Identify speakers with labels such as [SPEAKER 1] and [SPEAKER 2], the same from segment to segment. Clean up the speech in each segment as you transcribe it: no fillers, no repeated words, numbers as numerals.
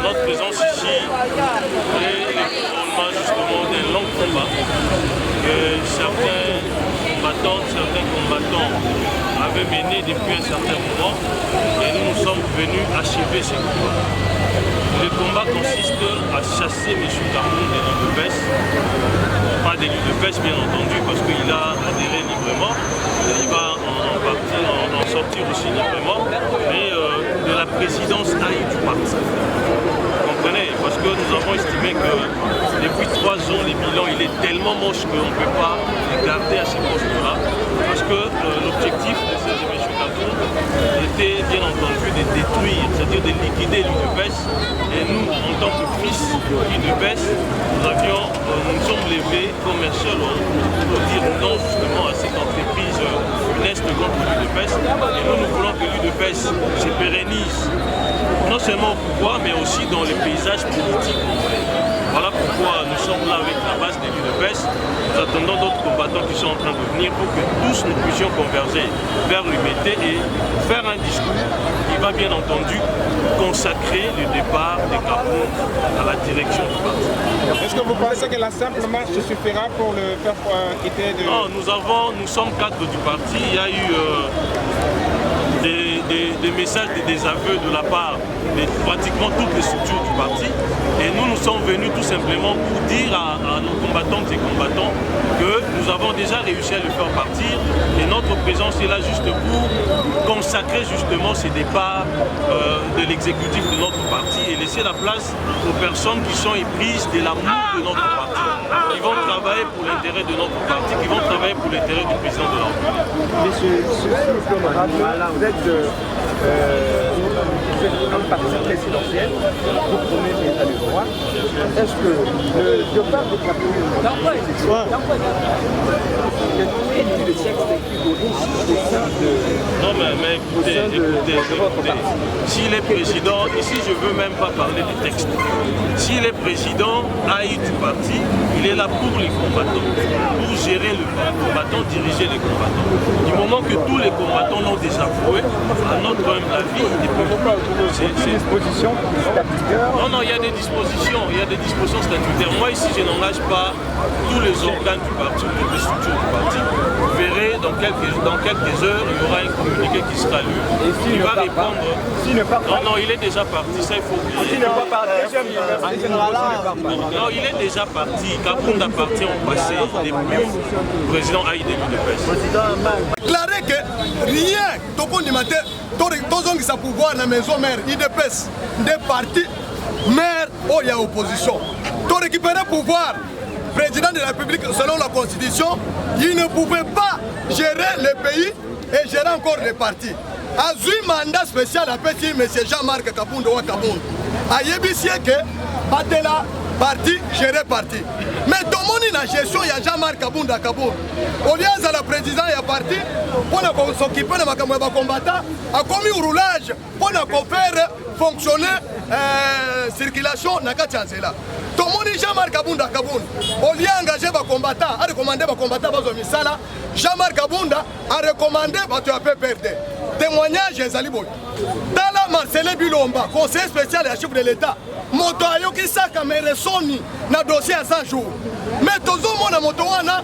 [SPEAKER 1] Notre présence ici est le couronnement justement d'un long combat que certains combattants avaient mené depuis un certain moment et nous sommes venus achever ce combat. Le combat consiste à chasser M. Cameroun de l'UDPS, pas de l'UDPS bien entendu parce qu'il a adhéré librement, il va en sortir aussi librement, mais de la présidence AI du parti. Vous comprenez? Parce que nous avons estimé que depuis 3 ans, les bilans il est tellement moche qu'on ne peut pas les garder à ces postes-là. Parce que l'objectif de ces M. Cameroun était bien entendu de détruire, c'est-à-dire de liquider l'UDPS. Et nous, en tant que fils d'UDPS, nous sommes levés comme un seul homme pour dire non justement à cette entreprise funeste contre l'UDPS. Et nous voulons que l'UDPS se pérennise, non seulement au pouvoir, mais aussi dans les paysages politiques. Voilà pourquoi nous sommes là avec la base de l'UDPS. Nous attendons d'autres combattants qui sont en train de venir pour que tous nous puissions converger vers l'UMT et faire un discours qui va bien entendu consacrer le départ des Cameroun à la direction du parti.
[SPEAKER 2] Est-ce que vous pensez que la simple marche suffira pour le faire quitter de...
[SPEAKER 1] Non, nous sommes cadres du parti. Il y a eu des messages de désaveu de la part de pratiquement toutes les structures du parti. Et nous sommes venus tout simplement pour dire à nos combattantes et combattants que nous avons déjà réussi à le faire partir et notre présence est là juste pour consacrer justement ces départs de l'exécutif de notre parti et laisser la place aux personnes qui sont éprises de l'amour de notre parti, qui vont travailler pour l'intérêt de notre parti, qui vont travailler pour l'intérêt du président de la République.
[SPEAKER 3] Monsieur vous êtes un parti présidentiel, vous prenez l'état de droit. Est-ce que le départ de
[SPEAKER 1] non mais écoutez, s'il est président, ici je ne veux même pas parler du texte. Si Si le président a eu du parti, il est là pour les combattants, pour gérer les combattants, diriger les combattants. Du moment que tous les combattants l'ont déjà voué, à notre humble avis, c'est une
[SPEAKER 3] disposition statutaire.
[SPEAKER 1] Non, il y a des dispositions, statutaires. Moi ici, je n'engage pas tous les organes du parti, toutes les structures du parti. Vous verrez, dans quelques heures, il y aura un communiqué qui sera lu. Il va répondre. Non, il est déjà parti, ça il faut oublier. Non, il est déjà parti. Kabound appartient au passé depuis le président Haïdé Udepes.
[SPEAKER 4] Déclarer que rien, Toko Nimate, tous qui sa pouvoir dans la maison mère, Udepes, des partis, maire, où il y a opposition. Tu récupérer le pouvoir, président de la République, selon la Constitution, il ne pouvait pas gérer le pays et gérer encore les partis. A eu mandat spécial à petit M. Jean-Marc Kabound ou Kabound. A yébissé que Batela parti, gérer parti. Mais tout le monde dans la gestion, il y a Jean-Marc Kabound à Kabound. Au lieu de la présidence, il y a parti pour s'occuper de ma combattant, a commis un roulage pour faire fonctionner la circulation dans la Tchanzela. Tout le monde Jean-Marc Kabound à Kabound. Au lieu d'engager les combattants, à recommander les combattants à Misala, Jean-Marc Kabound a recommandé les PPRD. Témoignage Ezali Boy. Dans la Marcelin Bilomba, conseiller spécial et chef de l'État, moto ayoki saka mere soni na dossier à 100 jours. Mais tout le monde a moto wana,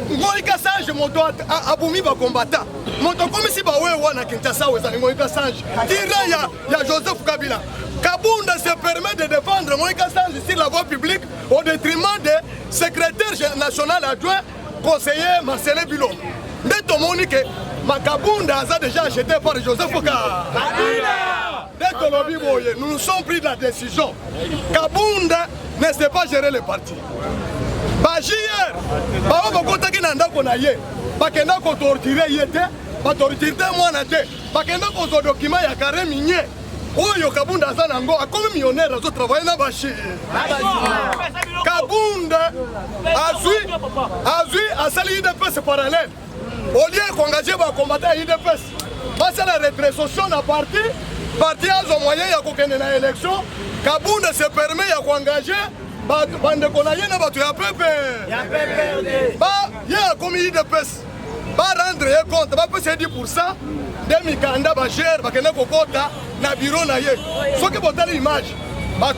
[SPEAKER 4] ngoika sange moto abumi ba combattant. Moto comme si ba wewe wana Kinshasa wezali ngoika sange. Tira ya Joseph Kabila. Kabound se permet de défendre ngoika sange sur la voie publique au détriment de secrétaire national adjoint conseiller Marcelin Bilomba. Dès ton monique, ma Kabound a déjà acheté par Joseph Kabila. Dès ton lobby, nous nous sommes pris de la décision. Kabound ne sait pas gérer les partis. Hier, Kabound a sali UDPS parallèle. Au lieu d'engager les combattants à UDPS, c'est la rétrocession d'un parti. Parti a un moyen de gagner l'élection. Kabound se permet d'engager les combattants à PPRD. Il y a comme UDPS. Rendre compte, c'est 10% de mes candidats bachers, na bureau na ye. Ce qui est l'image,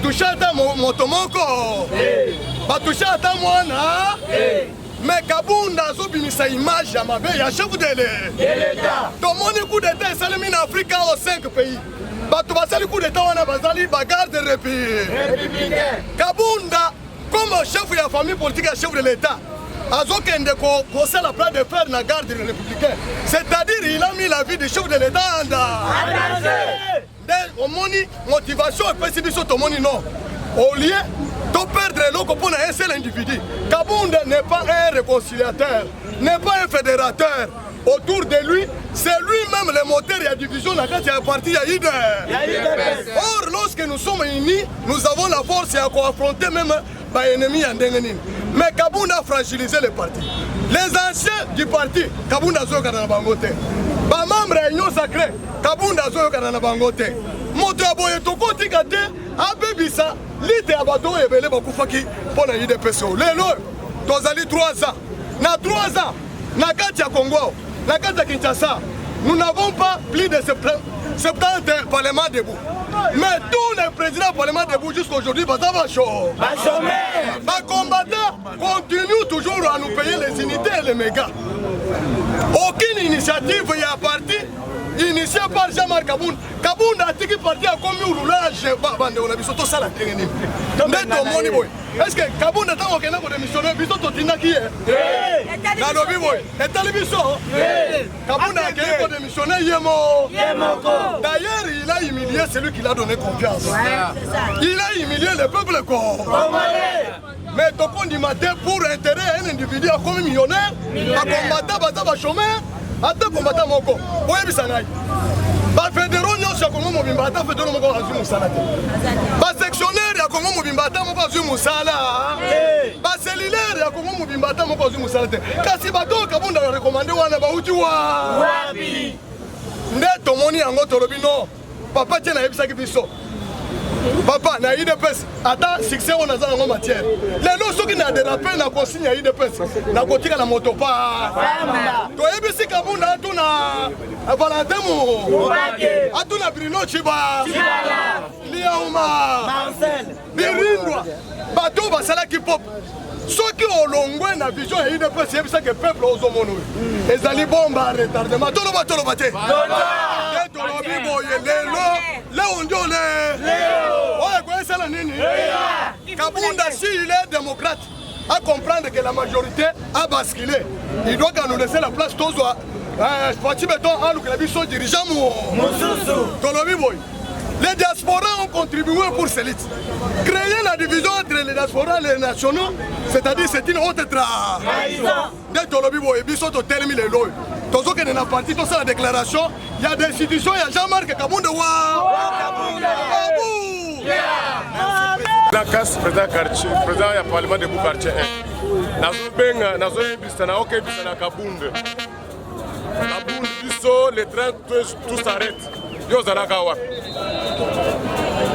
[SPEAKER 4] toucher à motomoko, toucher à mwana. Mais Kabound a subi sa image à ma veille à chef de l'État. Tout le monde coup d'État est salué en Afrique aux 5 pays. Tu vas saluer coup d'État on a basali bagarre de républicain. Kabound comme chef de la famille politique et chef de l'État. Azokende conseil la place de faire la garde des républicains. C'est-à-dire il a mis la vie du chef de l'État en danger. Motivation et perception tout le monde non. Au lieu de perdre l'eau pour un seul individu. Kabound n'est pas un réconciliateur, n'est pas un fédérateur. Autour de lui, c'est lui-même le moteur et la division dans laquelle il y a un parti à IDE. Or, lorsque nous sommes unis, nous avons la force à affronter même les ennemis en dégaine. Mais Kabound a fragilisé le parti. Les anciens du parti, Kabound a joué dans la bangote. Les membres de l'Union sacrée, Kabound a joué dans la bangote. Moto aboye toko tikate abebisa lite abato ebele bakufaki pour la UDPS. Lelo tozali 3 ans. Na 3 ans, na kati ya Congo, na kati ya Kinshasa, nous n'avons pas plus de 70 parlements debout. Mais tous les présidents du parlement debout jusqu'à aujourd'hui, les combattants continuent toujours à nous payer les unités et les mégas. Aucune initiative y a parti initié par Jean-Marc Kabound. Kabound a dit qu'il parti a commis un roulage. Est-ce que Kabound a dit qu'il a démissionné? Kabound a dit démissionné. D'ailleurs, il a humilié celui qui l'a donné confiance. Il a humilié le peuple congolais. Mais Toko Nimate pour intérêt un individu a commis millionnaire, a combattu un chômeur, a deux combattants moko. Vous voyez ça? Ba fédéraux nyonso Congo mobimba ata fédéraux moko azui musala te. Ba sectionnaire ya Congo mobimba ata moko azui musala. Ba cellulaire ya Congo mobimba ata moko azui musala te. Kasi bato Kabound a recommandé wana ba uti wa. Wapi? Nde tomoni yango tolobi no. Papa tiena yebisaki biso. Papa, na IDPS, attends, succès on a dans la matière. Les lots qui n'a dérapé, n'a pas signé à IDPS, n'a pas tiré la moto pas. Toi, et bien si Kabunda, tu n'as Valentin Mou, tu n'as Bruno Chiba, Liaouma, Birindwa, Bateau Basala qui pop. Ceux qui ont longué la vision et IDPS, c'est ça que le peuple aux hommes. Les alliés bombes à retardement. Tout le monde, tout le monde. Kabunda, s'il est démocrate, à comprendre que la majorité a basculé, il doit nous laisser la place. Tous les dirigeants. Les diasporas ont contribué pour cette lutte. Créer la division entre les diasporas et les nationaux, c'est-à-dire c'est une haute trahison. Dès que l'on termine les lois, tous ceux qui n'ont pas parti, tous la déclaration, il y a des institutions, il y a Jean-Marc Kabunda.
[SPEAKER 5] La casse président quartier, président du parlement de Boukartier. Nazobenga, nazoyebisana, ok bisana Kabunda. Kabunda biso, les trains tout s'arrête. Yo zalakawa.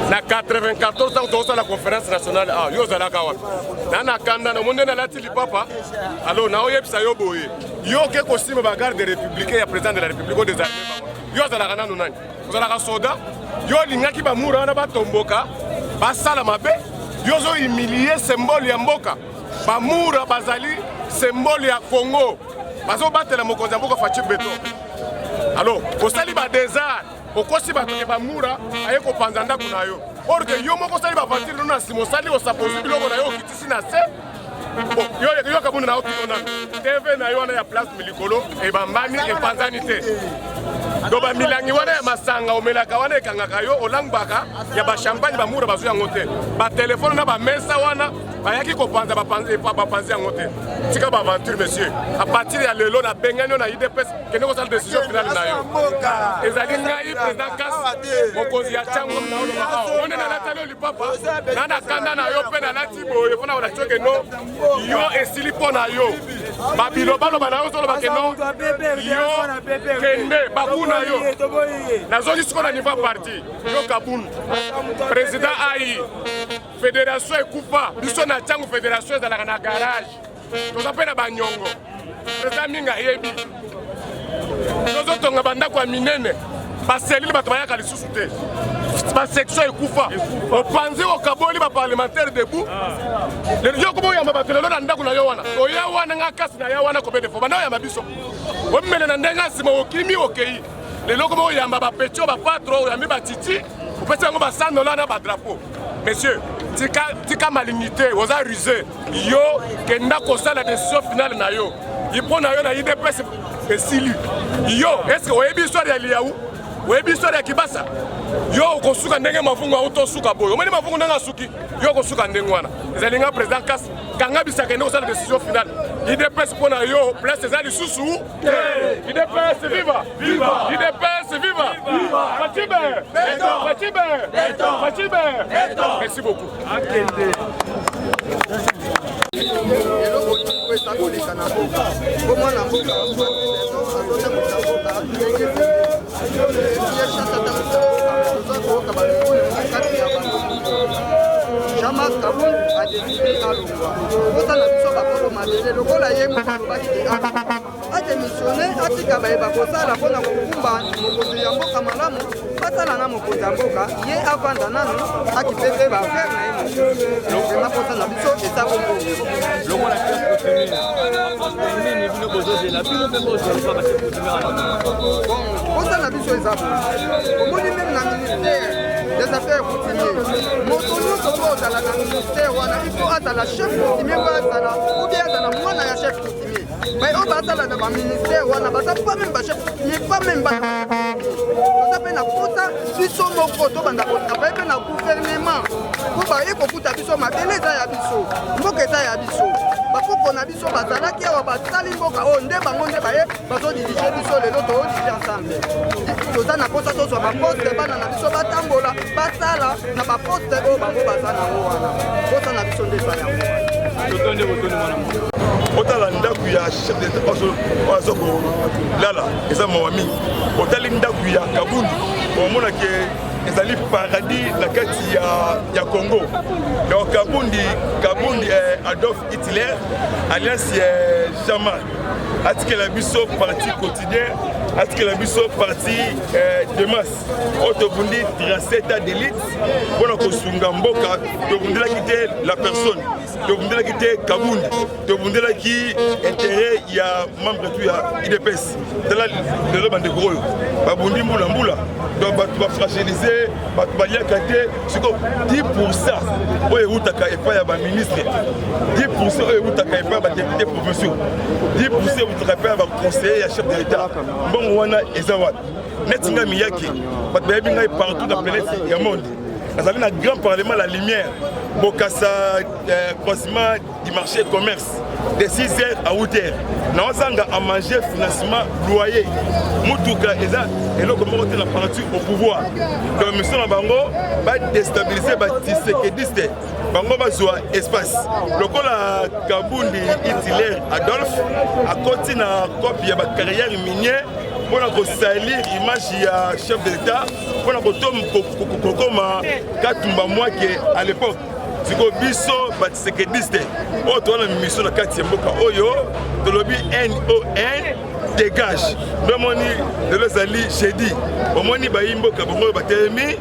[SPEAKER 5] Na 94 ans dans la conférence nationale ah yo zalakawa. Na kanda na monde na lati lipapa. Alors na oyebisa yo boye. Yo ke kosima ba garde républicain ya président de la République des armées. Yo zalakana nunani. Zalaka soda. Yo lingaki ba mura na ba tomboka. Ba sala mabe. Yo zo humilier symbole ya mboka. Ba mura bazali symbole ya Congo. Bazo batela mokonzi mboka Fachi Beto. Alors, au sali ba désert. Okosi batoke bamura ayeko panzanda kuna yo. Or que yo moko sali ba partir na simo sali o saposi biloko na yo kitisi na se. Yo Kabunda na okona. TV na yo na ya place milikolo e bambani e panzani te. Do ba milangi wana ya masanga omelaka wana ekangaka yo olangbaka ya ba champagne bamura bazu yango te. Ba téléphone na ba mesa wana bayaki ko panza ba panza yango te. Tika ba aventure monsieur. À partir ya lelo na bengano na IDPS kene ko sala décision finale na yo. Ezali ngai président Kas mokonzi ya chango na olo. On est na latalo lipapa. Na kanda na yo pe na lati boye fona wala choke no. Yo esili pona yo. Babilo balo bana yo solo bakeno. Yo kende bakuna yo. Nazoli sikola niveau parti. Yo Kabunda. Président AI. Fédération ekufa. Biso na chango fédération ezalaka na garage. Tozapena banyongo. Président minga yebi. Tozotonga bandako ya minene. Baselili bato bayaka lisusu te. Ba section ekufa. Opanzi okaboli ba parlementaire debout. Le yo kobo yamba batelelo na ndako na yo wana. Oya wana nga kasi na ya wana ko bedefo. Bana ya mabiso. Omele na ndenga sima okimi okei. Le loko bo yamba ba pecho ba patro ya mi ba titi. Opesa ngo ba sanola na ba drapeau. Messieurs, tika malignité, vous avez rusé. Yo, kenda kosa la décision finale na yo. Il prend na yo na IDPS et silu. Yo, est-ce que vous avez histoire ya Liaou? Vous avez histoire ya Kibasa? Yo, kosuka ndenge mafungu auto suka boyo. Omeni mafungu ndenge suki. Yo kosuka ndenge wana. Ezalinga président Kas kanga bisa kenda kosa la décision finale. IDPS pour na yo, place ezali susu. IDPS viva! Viva! IDPS viva! Viva! Fachibe! Beto! Fachibe! Beto! Fachibe! Merci beaucoup.
[SPEAKER 6] Jean-Marc Kabunda a décidé à l'Oua. Quand on a vu ça, on a dit que le rôle a démissionné, a dit qu'il y avait la Kumba, Mokozi Yamboka Malamu, Patalana Mokozi Yamboka, il est avant d'Anano, à qui fait faire donc c'est ma pote à la biso et ça au le rôle a continué. Bon, pote à la biso et ça. Au moins, même la ministère des affaires coutumières. Mon tono dans la ministère, il faut être la chef coutumier ou bien dans la moine à chef coutumier. Mais on va dans le ministère, on n'a pas même pas chef coutumier, pas même pas. On a fait la faute, si son mot photo, on a fait un gouvernement. Pour parler qu'on peut habiter ma télé, ça y a biso. Faut que ça y a biso. Parce qu'on a biso, bazala qui a batali mboka, on débat, on débat, parce qu'on dirige biso les autres, on dirige ensemble. Tout ça n'a pas ça, tout ça, ma poste, banana biso, batambola, basala, n'a pas poste, oh, bango basana, oh, tout ça n'a biso des salariés.
[SPEAKER 7] Otala ndaku ya chef d'état Lala eza mawami otali ndaku ya Kabunda omona ke ezali paradis na kati ya Congo. Donc Kabundi Adolf Hitler alliance Jean-Marc atikela biso parti quotidien atikela biso parti de masse otobundi 37 d'élite mpona kosunga mboka tobundelaki te la personne tobundelaki te Kabundi tobundelaki intérêt ya membre tu ya IDPS tala lelo bandeko oyo babundi mbula donc bato bafragilize bato baliaka te siko 10% oyo eutaka epai ya baministre 10% oyo eutaka epai ya badepute provinciaux 10% eutaka epai ya baconseiller ya chef de l'état mbongo wana eza wapi neti nga miyaki bato bayebi ngai partout na planète ya monde nazali na grand parlement la lumière bokasa croisement du marché commerce de 6h à 8h naozanga à manger financement loyer mutuka eza eloko moko te na parti au pouvoir donc mission na bango badestabiliser batisekediste bango bazwa espace lokola Kabundi Hitler Adolphe akoti na copie ya bacarrière minière mpona kosalir image ya chef de l'état mpona kokoma Katumba Mwake à l'époque siko biso batisekediste oyo towana mission na kati ya mboka oyo tolobi NON dégage nomoni lelo ezali jeudi omoni bayi mboka bango oyo batelemi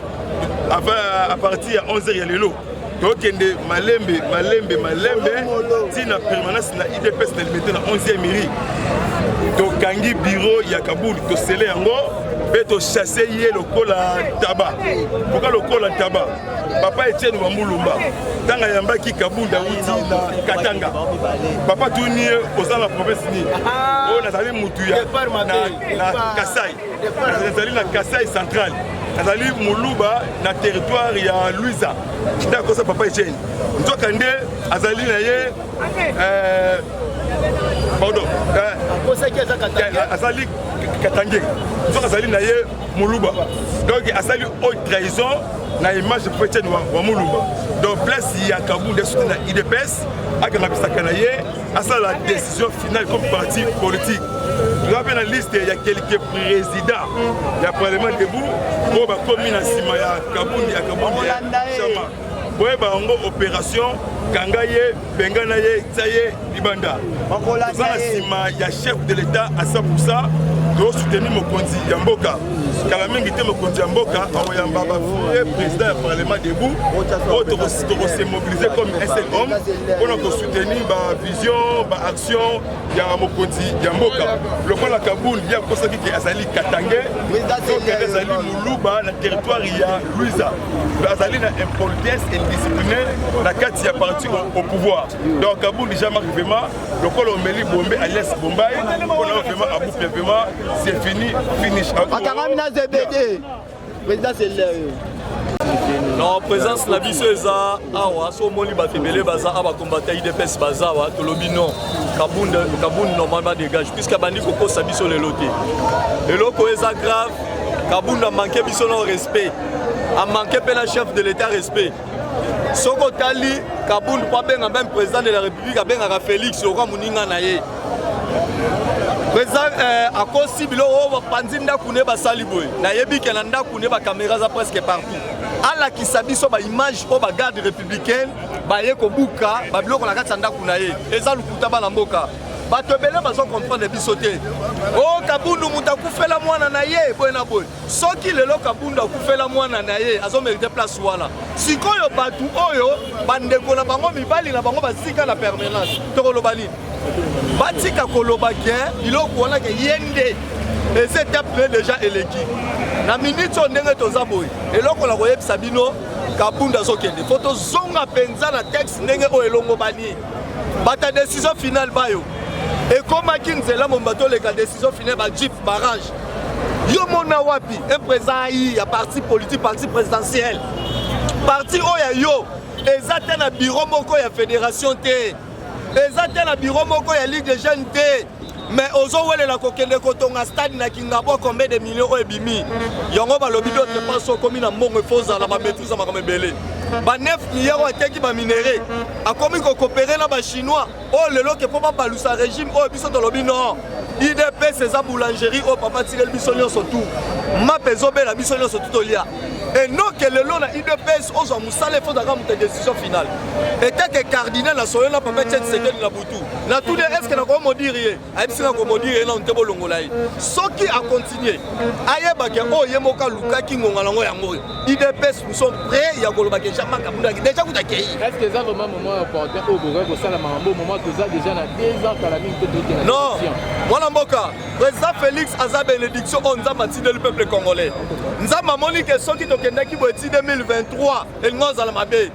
[SPEAKER 7] à partir ya 11h ya lelo tokende malembe tina permanence na IDPS na limité na 11e mairie tokangi bureau ya Kabundi tosele yango mpe tochasse ye lokola taba poka lokola taba papa Etienne Wambulumba ntango ayambaki Kabundi awuti na Katanga papa tuni ye oza na province nini oyo nazali mutu na Kasai nazali na Kasai central nazali muluba na territoire ya Luiza nde akosa papa Etienne nzoka nde azali na ye pardon azali Katange nzoka azali na ye muluba donc azali haute trahison na image de Etienne wa muluba donc place ya Kabundi soutenu na IDPS akangabisaka na ye asala la décision finale comme parti politique nous avons la liste il y a quelques présidents il y a parlement debout pour bakomi na sima ya Kabundi ya Chama boye bango opération kangaye bengana ye tsaye libanda za na sima ya chef de l'état à 100% de soutenir mokonzi ya mboka kala mingi te mokonzi ya mboka aoyamba ba président ya parlement debout autre se mobiliser comme un seul homme pour soutenir ba vision ba action ya mokonzi ya mboka lokola Kabundi ya kosaki ki azali Katange donc azali muluba na territoire ya Luiza azali na impolitesse et discipline na kati ya parti au pouvoir donc Kabundi Jean-Marc vraiment lokola omeli bombe alias Bombay on a vraiment abou vraiment c'est fini finish
[SPEAKER 8] non présence la biso eza awa so moni batebele baza aba combattre IDPS bazawa tolobi non Kabundi normalement dégage puisque bandi kokosa biso lelo te eloko eza grave Kabundi a manqué biso no respect a manqué pe la chef de l'état respect soko tali Kabundi pa benga même président de la république a benga Félix ora muninga na ye président akosi bilo o panzi ndaku ne basali boy na yebi ke na ndaku ne ba caméra za presque partout ala kisabiso ba image o ba garde républicaine ba ye ko buka ba biloko na kati ndaku na ye eza lukuta ba na mboka bato ebele bazo comprendre biso te o Kabundi muta kufela mwana na ye boy na boy soki lelo Kabundi akufela mwana na ye azo mériter place wana sikoyo batu oyo bandeko na bango mibali na bango basika na permanence tokoloba nini batika koloba ke biloko wana ke yende et cette étape déjà eleki na minute ndenge toza boy eloko la koyebisa bino Kabundi azokende photo zonga penza na texte ndenge o elongo bani bata décision finale bayo et comme akinzela mombato le ka décision finale ba jeep barrage yo mona wapi un président ya parti politique parti présidentiel parti oya yo ezate na bureau moko ya fédération te ezate na bureau moko ya ligue des jeunes te mais ozo wele la kokende kotonga stade na Kingabo combien de millions o ebimi yango balobi d'autres pas komi na mbongo foza la ba maîtrise makame belé ba 9 milliards ateki ba minéré akomi ko coopérer na ba chinois o lelo ke po ba balusa régime o biso to lobi non IDP c'est sa boulangerie o papa tirel biso nyonso tout ma pezo be la biso nyonso tout olia et non que le long na IDPS aux amusale faut d'avoir une décision finale et tel que cardinal na soyo na papa tête second na butu na tout est-ce que na ko modirier ayebisi na ko modirier na ntebo longola yi soki a continuer ayeba ke o yemoka luka ki ngonga lango yango IDPS nous sommes prêts ya koloba ke Jean-Marc Kabunda déjà kuta kei
[SPEAKER 9] est-ce que ça vraiment moment opportun au gouvernement ça la mambo moment que ça déjà na 2 ans kala mingi de
[SPEAKER 8] non mwana mboka président Félix aza bénédiction on nzamba tinde le peuple congolais nzamba moni que soki tokendaki boeti 2023 elingo azala mabe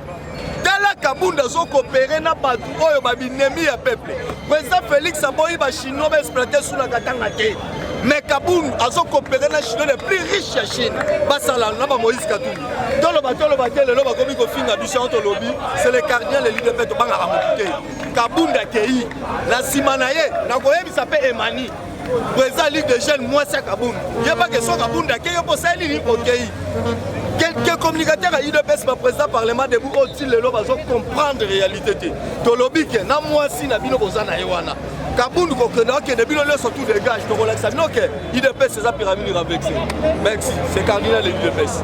[SPEAKER 8] tala Kabunda zo coopérer na bato oyo babinemi ya peuple président Félix aboyi ba chinois ba exploiter sous la katanga te mais Kabunda azo coopérer na chinois les plus riches ya Chine basala na ba Moïse Katumbi tolo ba lelo ba komi ko finga biso to lobby c'est le cardinal le leader de banga ramokite Kabunda kei la simana ye na koyebisa pe Emani président Ligue des jeunes moi c'est Kabunda yeba que so Kabunda kei yo posali ni okei quelques communicateurs à IDPS ma président parlement debout au-dessus le loba zo comprendre réalité to lobby que na moi si na bino bozana yewana Kabunda ko kena que de bino le sont tout dégage to relaxa non que IDPS c'est sa pyramide ravexée merci c'est cardinal l'IDPS.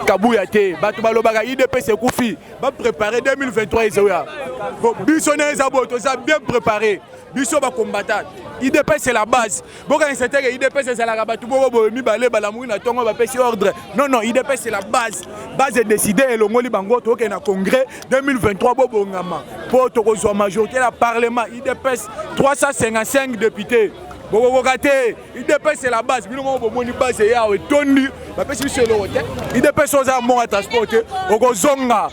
[SPEAKER 10] Kabuya te bato balobaka IDPS ekufi ba préparer 2023 ezoya bon biso na ezaboto ça bien préparé biso ba combattant IDPS c'est la base boka c'était que IDPS c'est la bato bobo mibale balamu na tongo ba pesi ordre non IDPS c'est la base est décidée elongoli bango to ke na congrès 2023 bobo ngama po to ko majorité la parlement IDPS 355 députés Bobo Gate, IDPS c'est la base. Bino mo bomoni base ya etondi. Ba pesi biso le hotel. IDPS oza mo à transporter. Okozonga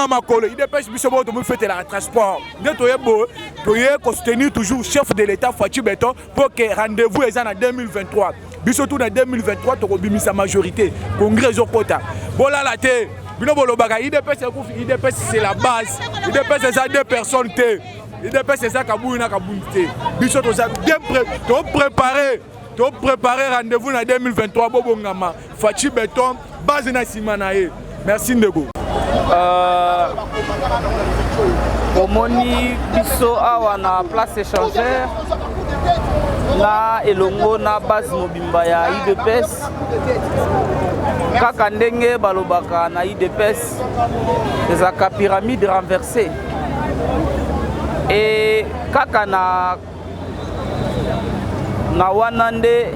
[SPEAKER 10] makolo. IDPS biso bo to mo fete la transport. Nde to yebo to ye ko soutenir toujours chef de l'état Fatou Beton pour que rendez-vous est en 2023. Biso tout dans 2023 to ko bimisa majorité. Congrès okota. Bola la te. Bino bolobaka IDPS c'est la base. IDPS c'est ça deux personnes te. IDPS c'est ça Kabouna Kabounité. Biso to ça bien préparé rendez-vous en 2023 Bobo Ngama. Fatou Beton base na Simanae. Merci Ndego.
[SPEAKER 11] Omoni biso awa na place échangère na elongo na base mobimba ya IDPS kaka ndenge balobaka na IDPS ezaka pyramide renversée et kaka na wana nde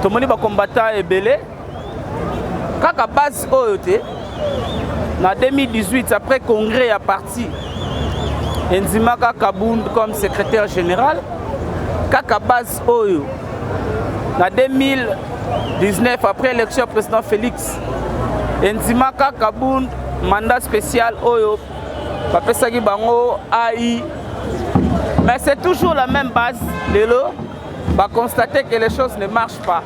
[SPEAKER 11] tomoni ba combattant ebele kaka base oyo te na 2018 après congrès à parti Enzimaka Kabunda comme secrétaire général kaka base oyo na 2019 après élection président Félix Enzimaka Kabunda mandat spécial oyo bapesaki bango AI. Mais c'est toujours la même base. Lelo va constater que les choses ne marchent pas.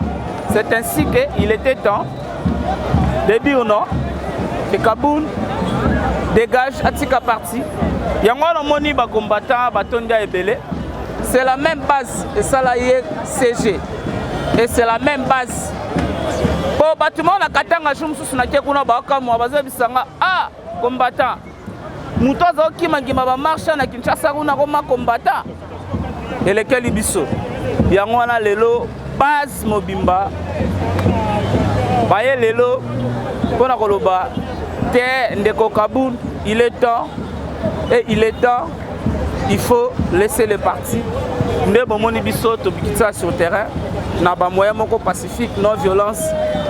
[SPEAKER 11] C'est ainsi qu'il était temps, début ou non, que Kabound dégage Atika Parti. Yango no moni ba combattant batondia ebele. C'est la même base et ça là CG. Et c'est la même base. Pour bâtiment la katanga jumsu na kekuna ba kamwa baza bisanga ah combattant. Mutozo ki mangima ba marcha na Kinshasa kuna koma combattant. Et lequel biso. Yango na lelo base mobimba. Baye lelo pona koloba te ndeko Kabound, il est temps et il est temps, il faut laisser le parti. Nous avons bikita sur le terrain, nous avons moyen pacifique, non violence,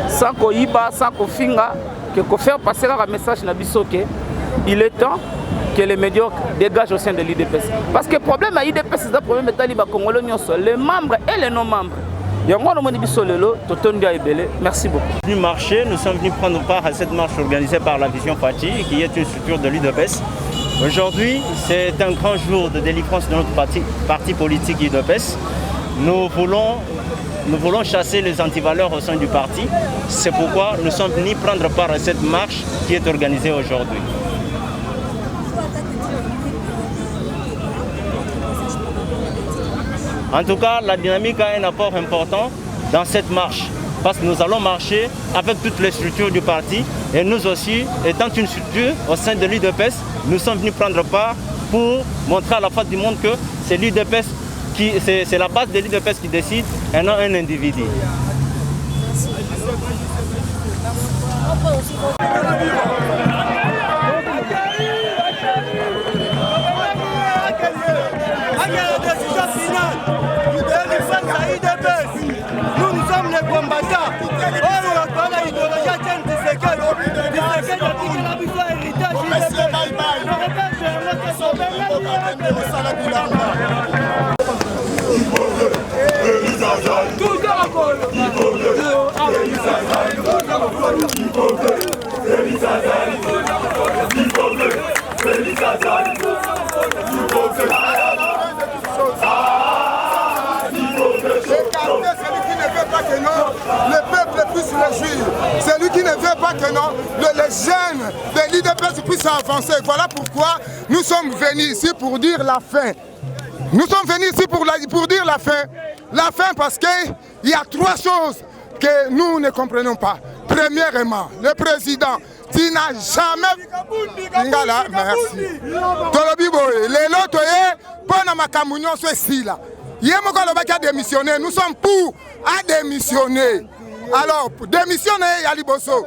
[SPEAKER 11] sans koyiba, sans kofinga, que faire passer un message na biso que il est temps que les médiocres dégagent au sein de l'IDPS. Parce que le problème à l'IDPS, c'est le problème de les membres et les non-membres. Merci beaucoup.
[SPEAKER 12] Du marché, nous sommes venus prendre part à cette marche organisée par la Vision Parti, qui est une structure de l'UDPS. Aujourd'hui, c'est un grand jour de délivrance de notre parti politique UDPS. Nous voulons chasser les antivaleurs au sein du parti. C'est pourquoi nous sommes venus prendre part à cette marche qui est organisée aujourd'hui. En tout cas, la dynamique a un apport important dans cette marche, parce que nous allons marcher avec toutes les structures du parti, et nous aussi, étant une structure au sein de l'UDPS, nous sommes venus prendre part pour montrer à la face du monde que c'est l'UDPS c'est la base de l'UDPS qui décide et non un individu.
[SPEAKER 13] Nous sommes les combattants.
[SPEAKER 14] Le peuple puisse réjouir. Celui qui ne veut pas que non, les jeunes de l'IDPS puissent avancer. Voilà pourquoi nous sommes venus ici pour dire la fin. Nous sommes venus ici pour dire la fin. La fin parce qu'il y a trois choses que nous ne comprenons pas. Premièrement, le président qui n'a jamais... Ngala, merci. Tolobi boye, les loto pendant ma camunion c'est ici là. A démissionné, nous sommes pour à démissionner. Alors, pour démissionner, il y a Liboso.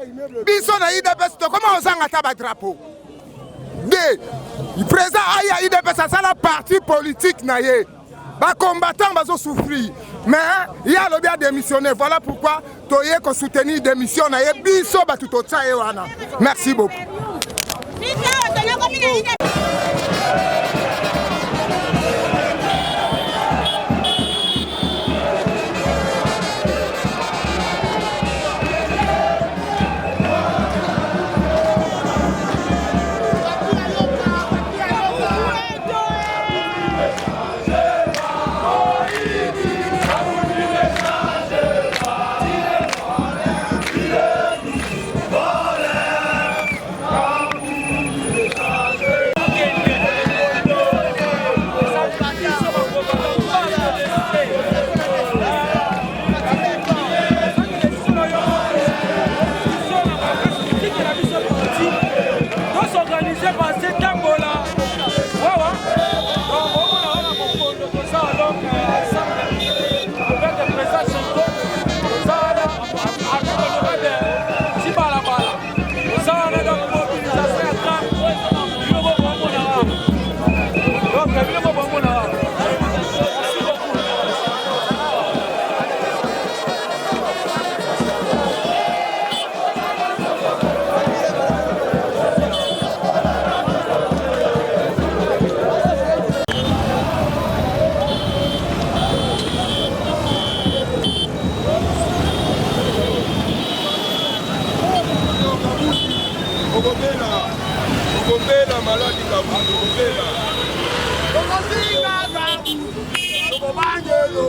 [SPEAKER 14] Comment on s'en a drapeau? Le président a IDPS, c'est la partie politique. Les combattants vont souffrir. Mais il y a le bien démissionné. Voilà pourquoi tu as soutenu la démission. Merci beaucoup.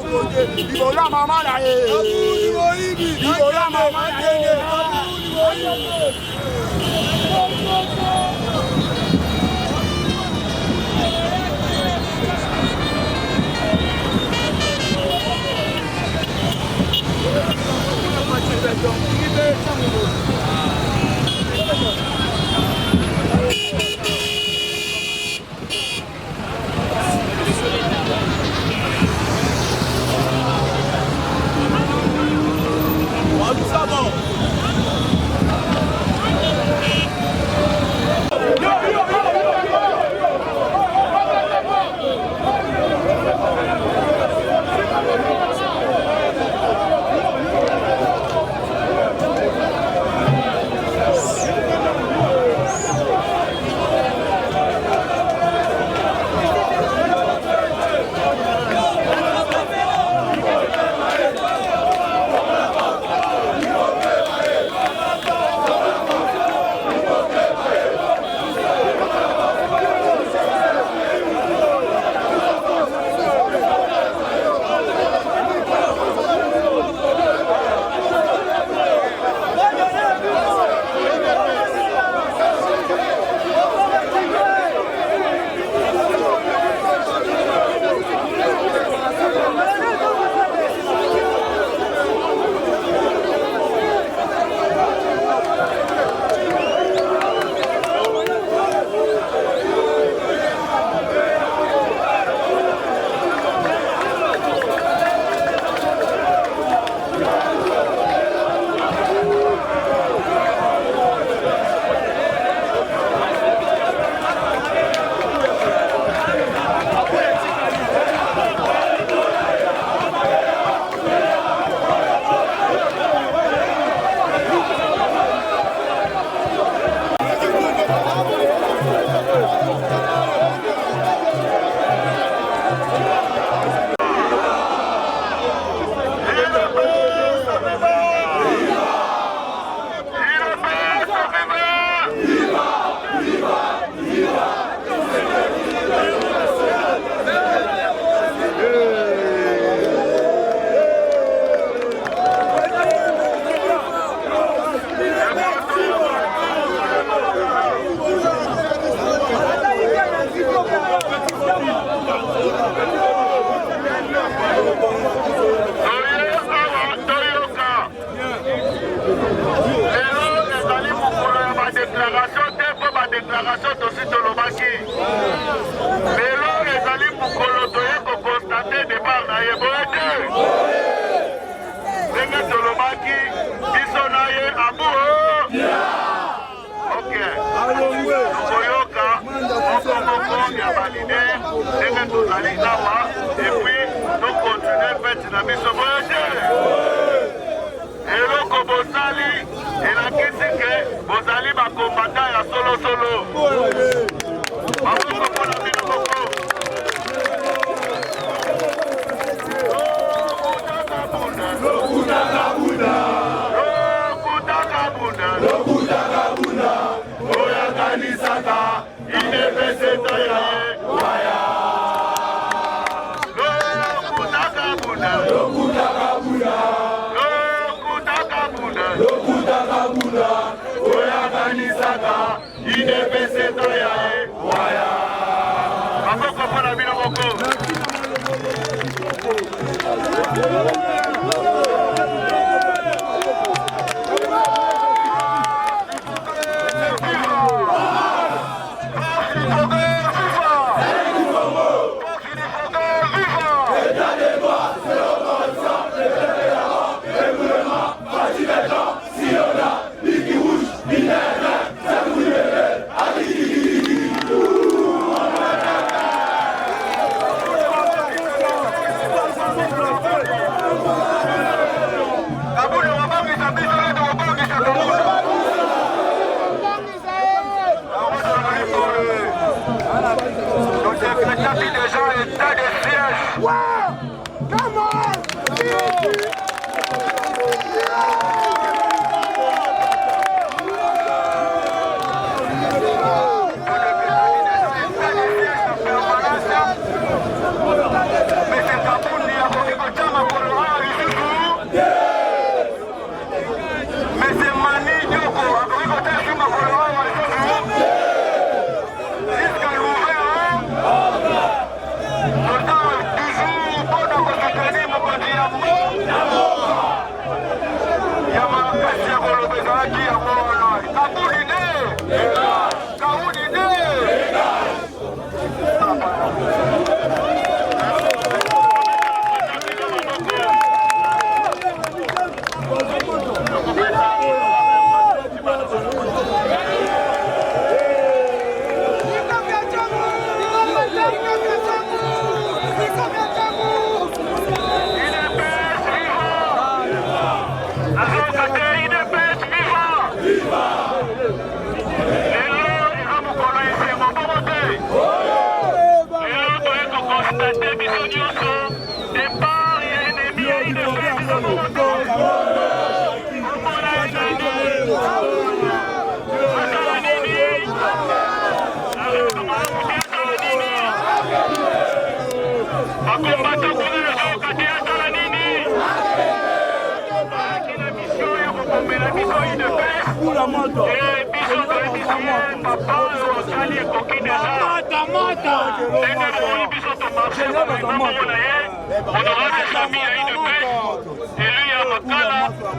[SPEAKER 14] Ibola mama la Ibola mama Mr. Kabundi,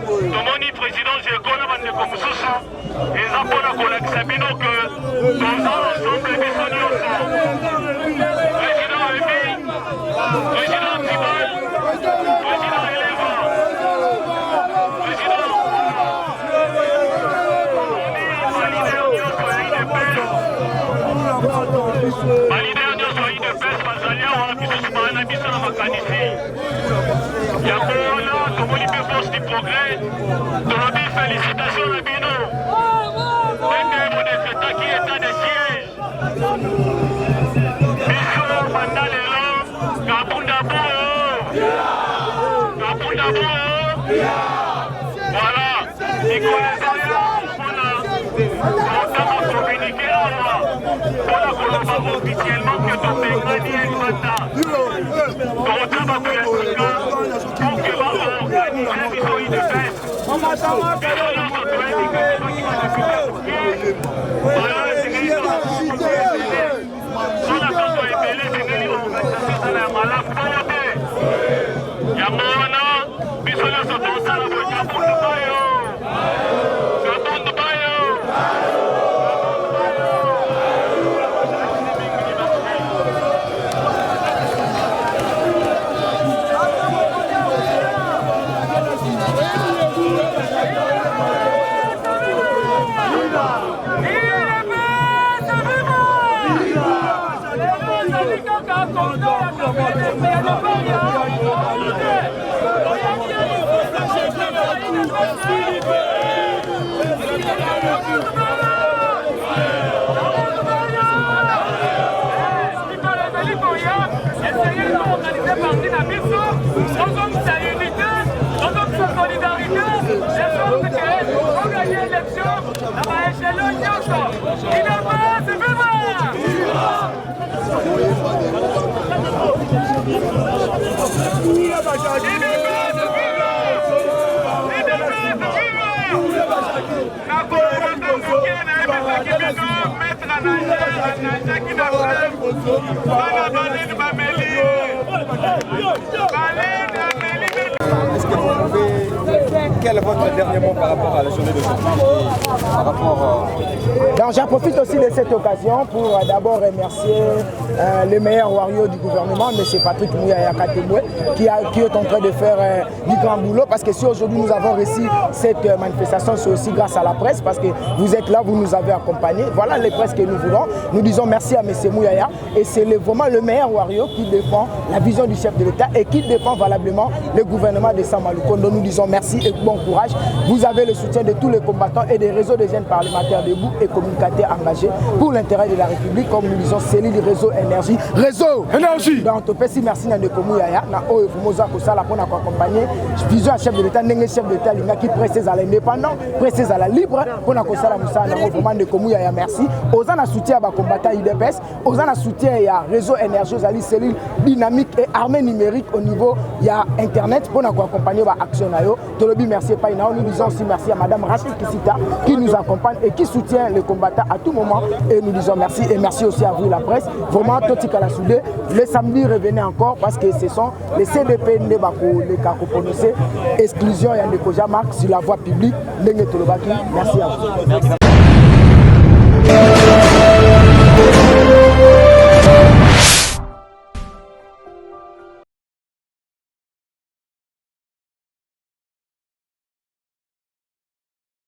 [SPEAKER 15] Tomoni président Jécola Bandeko Moussousou et Zapola Kolakisabino que nous ensemble Bissoni ensemble. Président Rémi, président Tribal, président Eleva, président Validé Nyonso IDPS Bazalia wana biso subana biso na makanisi. Yakola tomoni pe force du progrès. Tolobi félicitations na bino. Ndenge mo décréta qui état de siège. Biso banda lelo kabunda bo. Kabunda bo. Voilà. Nicolas on communiqué officiellement que ton Bengani est Mata. On va organiser Bissoni de fête.
[SPEAKER 3] Est-ce que vous pouvez... Quel est votre dernier mot par rapport à la journée de
[SPEAKER 16] Donc j'en profite aussi de cette occasion pour d'abord remercier le meilleur warrior du gouvernement, M. Patrick Mouyaya Katemoué, qui est en train de faire du grand boulot, parce que si aujourd'hui nous avons réussi cette manifestation, c'est aussi grâce à la presse, parce que vous êtes là, vous nous avez accompagnés. Voilà les presses que nous voulons. Nous disons merci à M. Mouyaya, et c'est vraiment le meilleur warrior qui défend la vision du chef de l'État et qui défend valablement le gouvernement de Sama Lukonde. Nous disons merci et bon courage. Vous avez le soutien de tous les combattants et des réseaux de jeunes parlementaires debout et communicateurs engagés pour l'intérêt de la République, comme nous disons, c'est le réseau énergie. Réseau énergie. Donc, merci à Nekomouyaya, na Oefumoza Kosala pour nous accompagner. Vision à chef de l'État, n'est chef de l'État, qui précise à l'indépendant, précise à la libre pour nous Kosala Moussa, vraiment Nekomouyaya, merci. Aux ans à soutien à combattants IDPS, aux ans à soutien à réseau énergie, aux alliés cellule dynamique et armée numérique au niveau il y a internet pour nous accompagner à Action Nayo. Merci Paina. Nous disons aussi merci à Madame Rachel Kissita qui nous accompagne et qui soutient les combattants à tout moment. Et nous disons merci et merci aussi à vous la presse. Vraiment, Totika la Soudé. Le samedi, revenez encore parce que ce sont les CDP Ndebako, les cas prononcés. Exclusion et Ndekoja Marc sur la voie publique. Merci à vous.